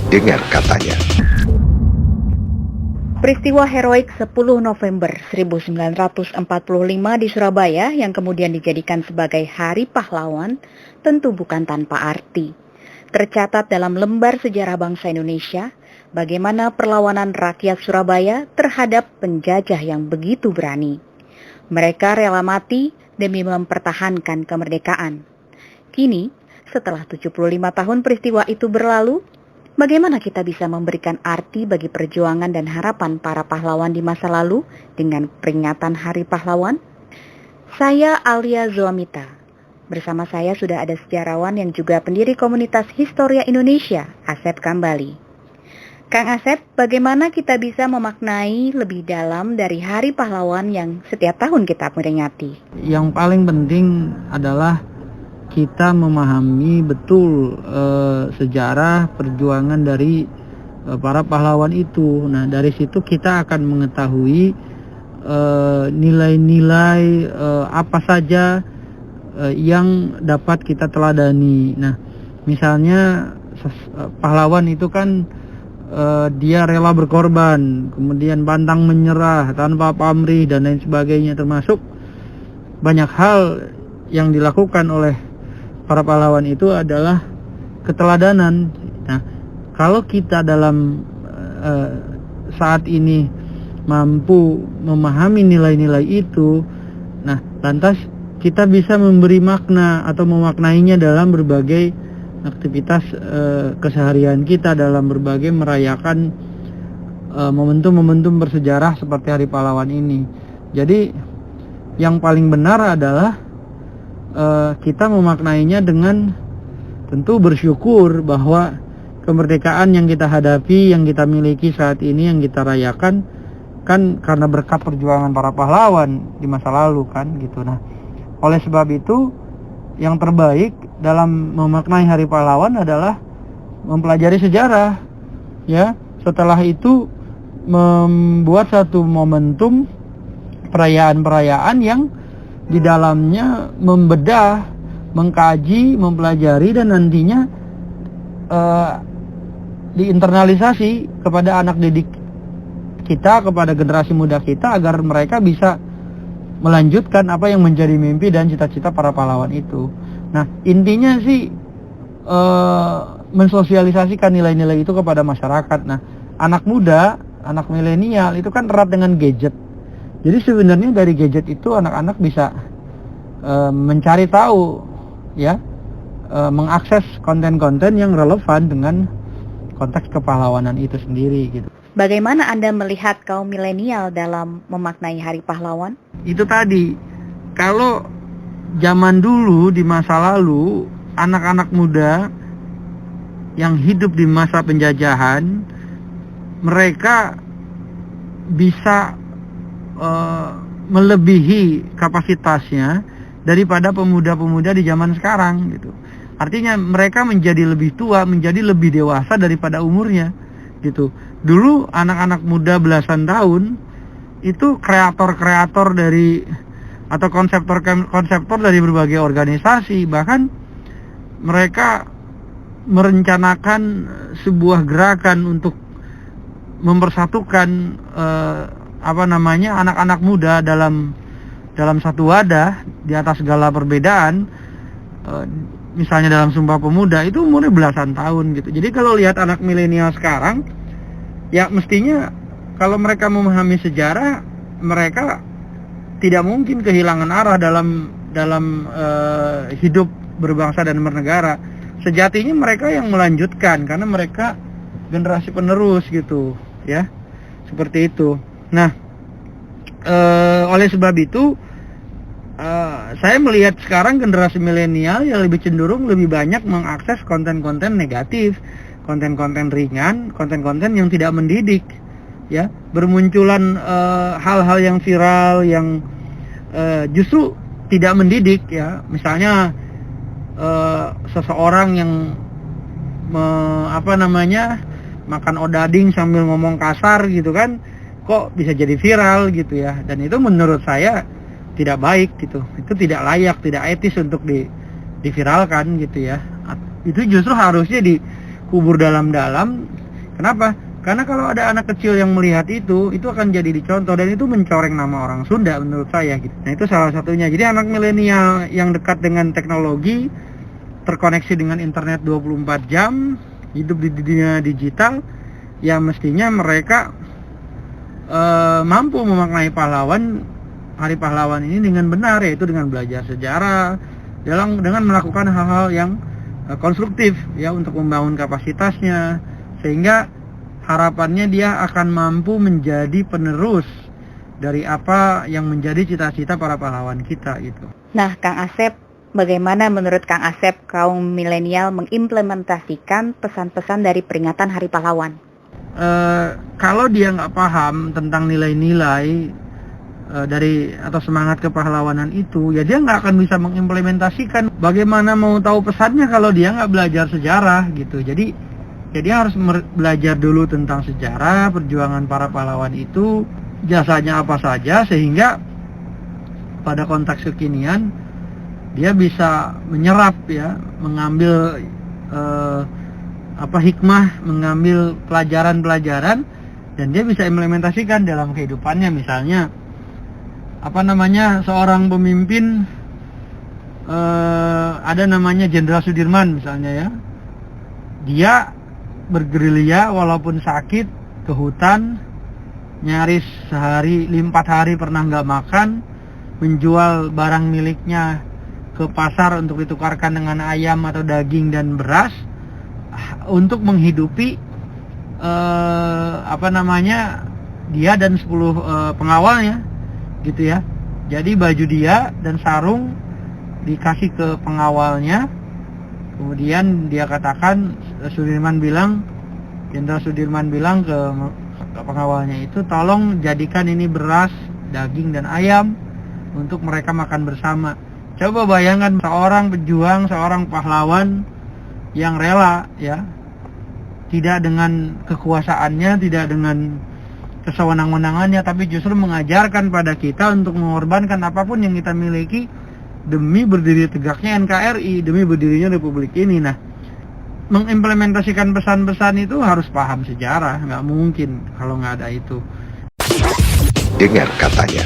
Dengar katanya. Peristiwa heroik 10 November 1945 di Surabaya yang kemudian dijadikan sebagai Hari Pahlawan tentu bukan tanpa arti. Tercatat dalam lembar sejarah bangsa Indonesia, bagaimana perlawanan rakyat Surabaya terhadap penjajah yang begitu berani. Mereka rela mati demi mempertahankan kemerdekaan. Kini, setelah 75 tahun peristiwa itu berlalu, bagaimana kita bisa memberikan arti bagi perjuangan dan harapan para pahlawan di masa lalu dengan peringatan Hari Pahlawan? Saya Alia Zoamita. Bersama saya sudah ada sejarawan yang juga pendiri komunitas Historia Indonesia, Asep Kambali. Kang Asep, bagaimana kita bisa memaknai lebih dalam dari Hari Pahlawan yang setiap tahun kita peringati? Yang paling penting adalah kita memahami betul sejarah perjuangan dari para pahlawan itu. Nah, dari situ kita akan mengetahui nilai-nilai apa saja yang dapat kita teladani. Nah, misalnya pahlawan itu kan dia rela berkorban, kemudian pantang menyerah tanpa pamrih dan lain sebagainya, termasuk banyak hal yang dilakukan oleh para pahlawan itu adalah keteladanan. Nah, kalau kita dalam saat ini mampu memahami nilai-nilai itu, nah lantas kita bisa memberi makna atau memaknainya dalam berbagai aktivitas keseharian kita, dalam berbagai merayakan momentum-momentum bersejarah seperti Hari Pahlawan ini. Jadi yang paling benar adalah kita memaknainya dengan tentu bersyukur bahwa kemerdekaan yang kita hadapi, yang kita miliki saat ini, yang kita rayakan kan karena berkat perjuangan para pahlawan di masa lalu kan gitu. Nah, oleh sebab itu yang terbaik dalam memaknai Hari Pahlawan adalah mempelajari sejarah, ya. Setelah itu membuat satu momentum perayaan-perayaan yang di dalamnya membedah, mengkaji, mempelajari dan nantinya diinternalisasi kepada anak didik kita, kepada generasi muda kita agar mereka bisa melanjutkan apa yang menjadi mimpi dan cita-cita para pahlawan itu. Nah, intinya sih mensosialisasikan nilai-nilai itu kepada masyarakat. Nah, anak muda, anak milenial itu kan erat dengan gadget. Jadi sebenarnya dari gadget itu anak-anak bisa mencari tahu, ya, mengakses konten-konten yang relevan dengan konteks kepahlawanan itu sendiri gitu. Bagaimana Anda melihat kaum milenial dalam memaknai Hari Pahlawan? Itu tadi, kalau zaman dulu di masa lalu anak-anak muda yang hidup di masa penjajahan, mereka bisa melebihi kapasitasnya daripada pemuda-pemuda di zaman sekarang gitu. Artinya mereka menjadi lebih tua, menjadi lebih dewasa daripada umurnya gitu. Dulu anak-anak muda belasan tahun itu kreator-kreator dari atau konseptor dari berbagai organisasi, bahkan mereka merencanakan sebuah gerakan untuk mempersatukan anak-anak muda dalam satu wadah di atas segala perbedaan. Misalnya dalam Sumpah Pemuda itu umurnya belasan tahun gitu. Jadi kalau lihat anak milenial sekarang, ya mestinya kalau mereka memahami sejarah, mereka tidak mungkin kehilangan arah dalam hidup berbangsa dan bernegara. Sejatinya mereka yang melanjutkan karena mereka generasi penerus gitu, ya. Seperti itu. Nah, oleh sebab itu saya melihat sekarang generasi milenial yang lebih cenderung lebih banyak mengakses konten-konten negatif, konten-konten ringan, konten-konten yang tidak mendidik, ya. Bermunculan hal-hal yang viral yang justru tidak mendidik, ya. Misalnya seseorang yang makan odading sambil ngomong kasar gitu kan, kok bisa jadi viral gitu ya. Dan itu menurut saya tidak baik gitu. Itu tidak layak, tidak etis untuk diviralkan gitu ya. Itu justru harusnya dikubur dalam-dalam, Kenapa? Karena kalau ada anak kecil yang melihat itu akan jadi dicontoh, dan itu mencoreng nama orang Sunda menurut saya gitu. Nah, itu salah satunya. Jadi anak milenial yang dekat dengan teknologi, terkoneksi dengan internet 24 jam, hidup di dunia digital, ya mestinya mereka mampu memaknai Hari Pahlawan ini dengan benar, yaitu dengan belajar sejarah, dengan melakukan hal-hal yang konstruktif ya untuk membangun kapasitasnya, sehingga harapannya dia akan mampu menjadi penerus dari apa yang menjadi cita-cita para pahlawan kita itu. Nah, Kang Asep, bagaimana menurut Kang Asep kaum milenial mengimplementasikan pesan-pesan dari peringatan Hari Pahlawan? Kalau dia nggak paham tentang nilai-nilai atau semangat kepahlawanan itu, ya dia nggak akan bisa mengimplementasikan. Bagaimana mau tahu pesannya kalau dia nggak belajar sejarah gitu. Jadi dia harus belajar dulu tentang sejarah perjuangan para pahlawan itu, jasanya apa saja, sehingga pada konteks kekinian dia bisa menyerap ya, mengambil hikmah, mengambil pelajaran-pelajaran, dan dia bisa implementasikan dalam kehidupannya. Misalnya seorang pemimpin, ada namanya Jenderal Sudirman misalnya ya, dia bergerilya walaupun sakit ke hutan, nyaris 4 hari pernah nggak makan, menjual barang miliknya ke pasar untuk ditukarkan dengan ayam atau daging dan beras untuk menghidupi dia dan 10 pengawalnya gitu ya. Jadi baju dia dan sarung dikasih ke pengawalnya. Kemudian dia katakan, Jenderal Sudirman bilang ke pengawalnya itu, tolong jadikan ini beras, daging dan ayam untuk mereka makan bersama. Coba bayangkan seorang pejuang, seorang pahlawan yang rela ya, tidak dengan kekuasaannya, tidak dengan kesewenang-wenangannya, tapi justru mengajarkan pada kita untuk mengorbankan apapun yang kita miliki demi berdiri tegaknya NKRI, demi berdirinya Republik ini. Nah, mengimplementasikan pesan-pesan itu harus paham sejarah, nggak mungkin kalau nggak ada itu. Dengar katanya.